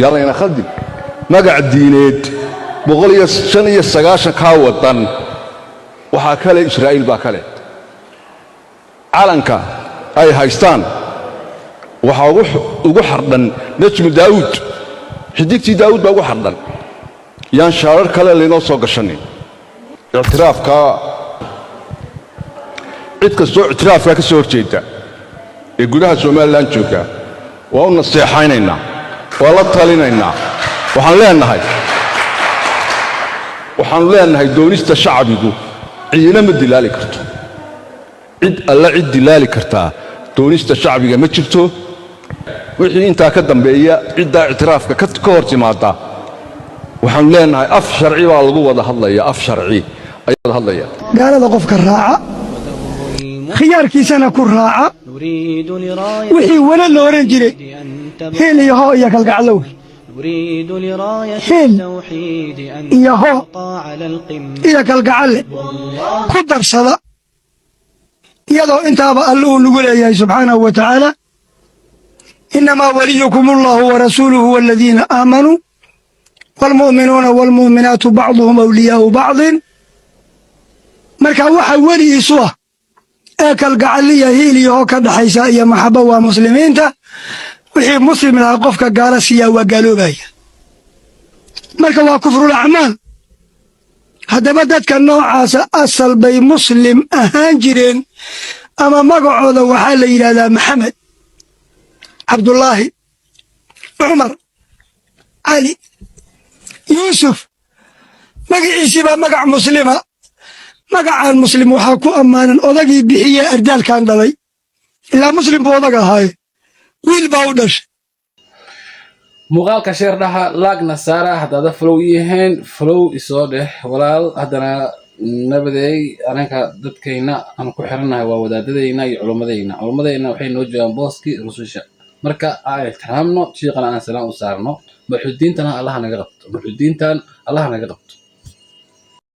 يلا ينا خدم مقع الدينيد بغلية شنية السقاشة كاوطن وحاكالي إسرائيل باكالي عالنكا أي هايستان وحاوغو حردن نجم داود حديقتي داود باوغو حردن يان شارر كلا لينو سوق الشني اعتراف كا عدك السوء اعتراف كا كسور جيدا يقولها سومال لانشوكا وأن الصيحينينا والله طالينينا وحن لeenahay doonista shacbigu ciidana ma dilaali karto cid alla cid dilaali kartaa doonista shacbiga ma jirto wixii inta ka dambeeya cidda i'tiraafka ka hor timaada waxaan leenahay af sharci baa lagu wada hadlaya af sharci ayaa hadlaya gaalada qofka raaca khiyaarkiisana ku raaca wixii wala loo oran jiray heel iyo hoo iyo kalgaclow نريد لراية التوحيد أن تبقى على القمة إذا كالقعل قدر صلاة يدعو انتابا الله نقول يا سبحانه وتعالى إنما وليكم الله ورسوله والذين آمنوا والمؤمنون والمؤمنات بعضهم أولياء بعض مركا وحا ولي إسوه كالقعلية هيلي هوكا دحيسا يا محبا ومسلمين wixii muslim ah qofka gaala siya waa gaaloobaya marka waa kufrul a'maal hadaba dadka noocaas asal bay muslim ahaan jireen ama magacooda waxa la yiraahdaa maxamed abdullahi umar ali yusuf magaciisa ba magac muslima magacaan muslim waxa ku amaanan odagii bixiye ardaalkan dhalay ilaa muslim buu odaga ahay wiil baa u dhashay muuqaalka sheer dhaha laagna saara haddaad flow yihiin flow isoo dheh walaal haddana nabadeey anaka dadkayna aan ku xiranahay waa wadaadadayna iyo culumadayna waxay noo joogaan booskii rususha marka aan ixtiraamno shiiqana aan salaam u saarno maxudiintana allaha naga qabto